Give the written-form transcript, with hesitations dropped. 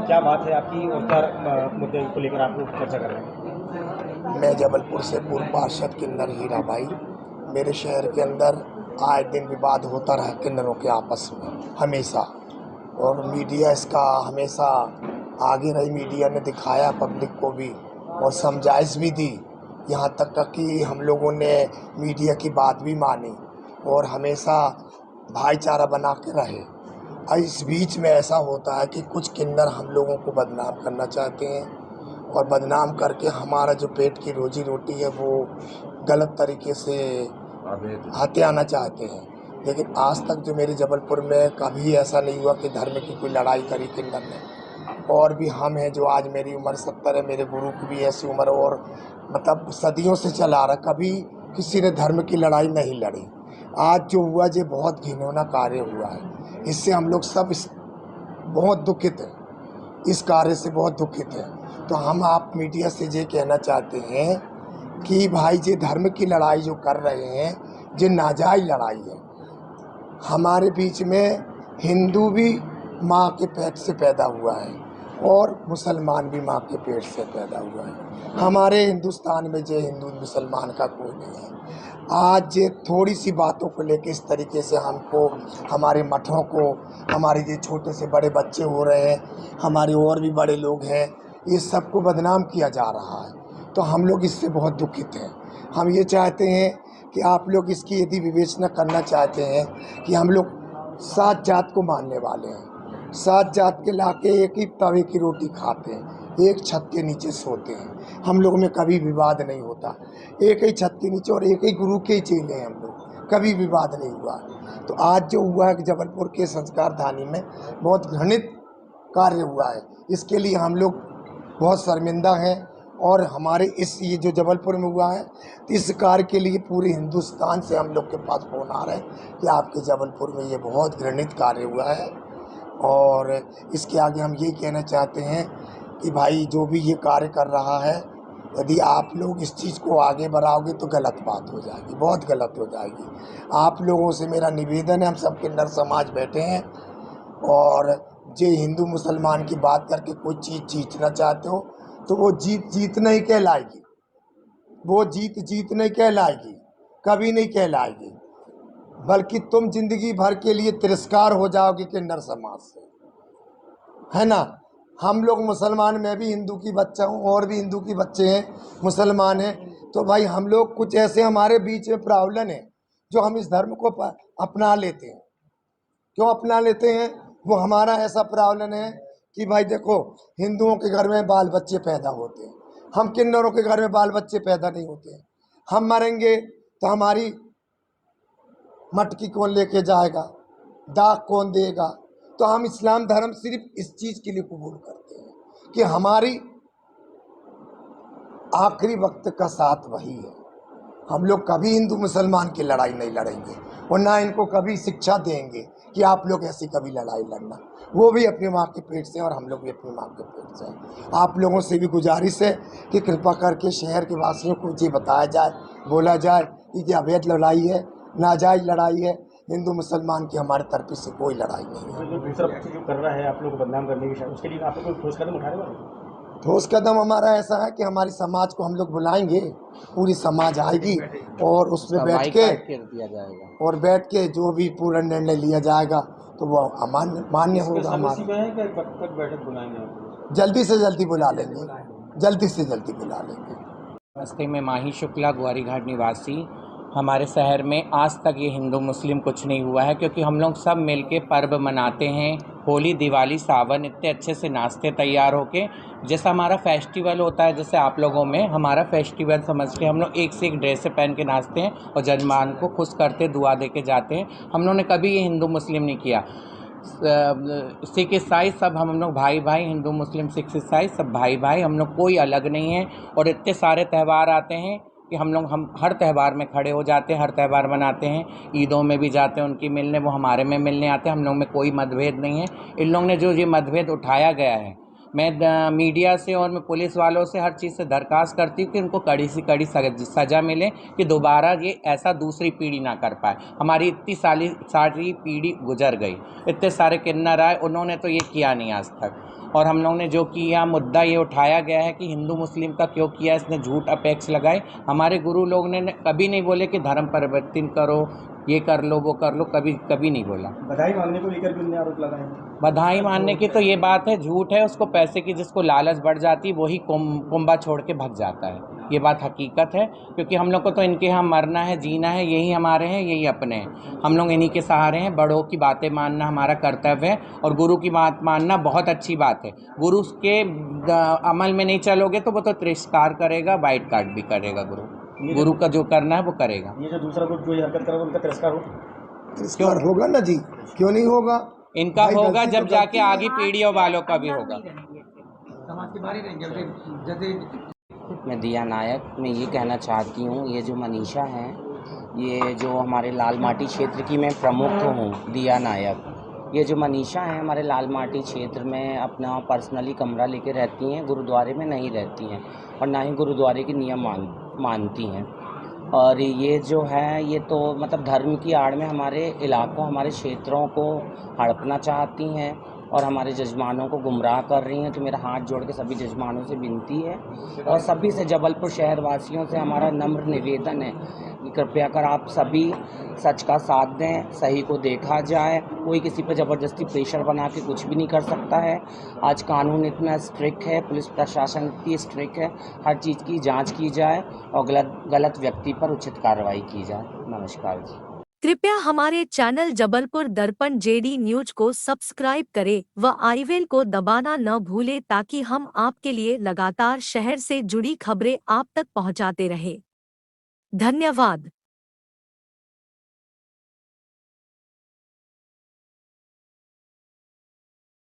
क्या बात है आपकी और क्या मुद्दे को लेकर आप लोग चर्चा कर रहे हैं? मैं जबलपुर से पूर्व पार्षद किन्नर हीरा भाई। मेरे शहर के अंदर आए दिन विवाद होता रहा किन्नरों के आपस में हमेशा, और मीडिया इसका हमेशा आगे रही। मीडिया ने दिखाया पब्लिक को भी और समझाइश भी दी, यहाँ तक कि हम लोगों ने मीडिया की बात भी मानी और हमेशा भाईचारा बना के रहे। और इस बीच में ऐसा होता है कि कुछ किन्नर हम लोगों को बदनाम करना चाहते हैं और बदनाम करके हमारा जो पेट की रोजी रोटी है वो गलत तरीके से हथियाना चाहते हैं। लेकिन आज तक जो मेरे जबलपुर में कभी ऐसा नहीं हुआ कि धर्म की कोई लड़ाई करी किन्नर ने। और भी हम हैं जो आज मेरी उम्र 70 है, मेरे गुरु की भी ऐसी उम्र और मतलब सदियों से चला रहा, कभी किसी ने धर्म की लड़ाई नहीं लड़ी। आज जो हुआ ये बहुत घिनौना कार्य हुआ है, इससे हम लोग सब बहुत दुखित हैं, इस कार्य से बहुत दुखित हैं। तो हम आप मीडिया से ये कहना चाहते हैं कि भाई ये धर्म की लड़ाई जो कर रहे हैं ये नाजायज़ लड़ाई है। हमारे बीच में हिंदू भी माँ के पेट से पैदा हुआ है और मुसलमान भी माँ के पेट से पैदा हुआ है। हमारे हिंदुस्तान में जो हिंदू मुसलमान का कोई नहीं है। आज ये थोड़ी सी बातों को लेकर इस तरीके से हमको, हमारे मठों को, हमारे ये छोटे से बड़े बच्चे हो रहे हैं, हमारे और भी बड़े लोग हैं, ये सबको बदनाम किया जा रहा है। तो हम लोग इससे बहुत दुखित हैं। हम ये चाहते हैं कि आप लोग इसकी यदि विवेचना करना चाहते हैं कि हम लोग 7 जात को मानने वाले हैं, 7 जात के लाके एक ही तवे की रोटी खाते हैं, एक छत के नीचे सोते हैं। हम लोग में कभी विवाद नहीं होता, एक ही छत के नीचे और एक ही गुरु के ही चेले हैं हम लोग, कभी विवाद नहीं हुआ। तो आज जो हुआ है कि जबलपुर के संस्कार धानी में बहुत घृणित कार्य हुआ है, इसके लिए हम लोग बहुत शर्मिंदा हैं। और हमारे ये जो जबलपुर में हुआ है, तो इस कार्य के लिए पूरे हिंदुस्तान से हम लोग के पास फ़ोन आ रहे हैं कि आपके जबलपुर में ये बहुत घृणित कार्य हुआ है। और इसके आगे हम यही कहना चाहते हैं कि भाई जो भी ये कार्य कर रहा है, यदि आप लोग इस चीज़ को आगे बढ़ाओगे तो गलत बात हो जाएगी, बहुत गलत हो जाएगी। आप लोगों से मेरा निवेदन है, हम सब किन्नर समाज बैठे हैं और जो हिंदू मुसलमान की बात करके कोई चीज़ जीतना चाहते हो तो वो जीत नहीं कहलाएगी, वो जीत नहीं कहलाएगी, कभी नहीं कहलाएगी, बल्कि तुम जिंदगी भर के लिए तिरस्कार हो जाओगे किन्नर समाज से, है ना। हम लोग मुसलमान, मैं भी हिंदू की बच्चा हूँ और भी हिंदू की बच्चे हैं, मुसलमान हैं। तो भाई हम लोग कुछ ऐसे हमारे बीच में प्रॉब्लम है जो हम इस धर्म को अपना लेते हैं। क्यों अपना लेते हैं? वो हमारा ऐसा प्रॉब्लम है कि भाई देखो, हिंदुओं के घर में बाल बच्चे पैदा होते हैं, हम किन्नरों के घर में बाल बच्चे पैदा नहीं होते हैं। हम मरेंगे तो हमारी मटकी कौन लेके जाएगा, दाग कौन देगा? तो हम इस्लाम धर्म सिर्फ इस चीज़ के लिए कबूल करते हैं कि हमारी आखिरी वक्त का साथ वही है। हम लोग कभी हिंदू मुसलमान की लड़ाई नहीं लड़ेंगे और ना इनको कभी शिक्षा देंगे कि आप लोग ऐसी कभी लड़ाई लड़ना। वो भी अपनी माँ के पेट से और हम लोग भी अपनी माँ के पेट से। आप लोगों से भी गुजारिश है कि कृपा करके शहर के वासियों को ये बताया जाए, बोला जाए कि ये अवैध लड़ाई है, नाजायज़ लड़ाई है। हिंदू मुसलमान की हमारे तरफ से कोई लड़ाई नहीं है। दूसरा पक्ष जो कर रहा है आप लोग को बदनाम करने की, उसके लिए आप लोग कोई ठोस कदम उठा रहे हो? ठोस कदम हमारा ऐसा है कि हमारी समाज को हम लोग बुलाएंगे, पूरी समाज आएगी और उसमें बैठ के जो भी पूरा निर्णय लिया जाएगा तो वो मान्य होगा। हमारा जल्दी से जल्दी बुला लेंगे, जल्दी से जल्दी बुला लेंगे। नमस्ते, मैं माही शुक्ला, ग्वारी घाट निवासी। हमारे शहर में आज तक ये हिंदू मुस्लिम कुछ नहीं हुआ है, क्योंकि हम लोग सब मिल के पर्व मनाते हैं। होली, दिवाली, सावन इतने अच्छे से नाचते तैयार होके, जैसा हमारा फेस्टिवल होता है, जैसे आप लोगों में हमारा फेस्टिवल समझ के हम लोग एक से एक ड्रेस पहन के नाचते हैं और जजमान को खुश करते, दुआ दे के जाते हैं। हम लोगों ने कभी ये हिंदू मुस्लिम नहीं किया। सिख ईसाई सब हम लोग भाई भाई, हिंदू मुस्लिम सिख ईसाई सब भाई भाई, हम लोग कोई अलग नहीं है। और इतने सारे त्यौहार आते हैं कि हम हर त्यौहार में खड़े हो जाते हैं, हर त्यौहार मनाते हैं। ईदों में भी जाते हैं उनकी मिलने, वो हमारे में मिलने आते हैं। हम लोग में कोई मतभेद नहीं है। इन लोगों ने जो ये मतभेद उठाया गया है मैं मीडिया से और मैं पुलिस वालों से हर चीज़ से दरख्वास्त करती हूँ कि उनको कड़ी से कड़ी सज़ा मिले कि दोबारा ये ऐसा दूसरी पीढ़ी ना कर पाए। हमारी इतनी सारी पीढ़ी गुजर गई, इतने सारे किन्नर आए, उन्होंने तो ये किया नहीं आज तक। और हम लोग ने जो किया, मुद्दा ये उठाया गया है कि हिंदू मुस्लिम का क्यों किया, इसने झूठ अपेक्ष लगाए। हमारे गुरु लोग ने कभी नहीं बोले कि धर्म परिवर्तन करो, ये कर लो, वो कर लो, कभी कभी नहीं बोला। बधाई मांगने को लेकर भी उन्होंने आरोप लगाए हैं। बधाई मानने की तो ये बात है, झूठ है। उसको पैसे की जिसको लालच बढ़ जाती है वही कुंभा छोड़ के भग जाता है। ये बात हकीकत है, क्योंकि हम लोग को तो इनके यहाँ मरना है, जीना है, यही हमारे हैं, यही अपने हैं। हम लोग इन्हीं के सहारे हैं। बड़ों की बातें मानना हमारा कर्तव्य है और गुरु की बात मानना बहुत अच्छी बात है। गुरु के अमल में नहीं चलोगे तो वो तो तिरस्कार करेगा, बाइट काट भी करेगा। गुरु का जो करना है वो करेगा। ये जो दूसरा ग्रुप जो ये हरकत करेगा उनका तिरस्कार हो, तिरस्कार होगा ना जी, क्यों नहीं होगा? इनका भाई होगा गलती जब तो जाके गलती है। आगे पीढ़ियों वालों का भी होगा। मैं दिया नायक, मैं ये कहना चाहती हूँ, ये जो मनीषा हैं, ये जो हमारे लाल माटी क्षेत्र की मैं प्रमुख हूँ, दिया नायक। ये जो मनीषा हैं हमारे लाल माटी क्षेत्र में अपना पर्सनली कमरा लेके रहती हैं, गुरुद्वारे में नहीं रहती हैं और ना ही गुरुद्वारे के नियम मानती हैं। और ये जो है, ये तो मतलब धर्म की आड़ में हमारे इलाकों, हमारे क्षेत्रों को हड़पना चाहती हैं और हमारे जजमानों को गुमराह कर रही हैं। तो मेरा हाथ जोड़ के सभी जजमानों से विनती है और सभी से, जबलपुर शहर वासियों से हमारा नम्र निवेदन है कि कृपया कर आप सभी सच का साथ दें, सही को देखा जाए। कोई किसी पर ज़बरदस्ती प्रेशर बना के कुछ भी नहीं कर सकता है। आज कानून इतना स्ट्रिक्ट है, पुलिस प्रशासन इतनी स्ट्रिक्ट है, हर चीज़ की जांच की जाए और गलत व्यक्ति पर उचित कार्रवाई की जाए। नमस्कार जी। कृपया हमारे चैनल जबलपुर दर्पण जेडी न्यूज को सब्सक्राइब करें व आई बेल को दबाना न भूलें ताकि हम आपके लिए लगातार शहर से जुड़ी खबरें आप तक पहुंचाते रहें। धन्यवाद।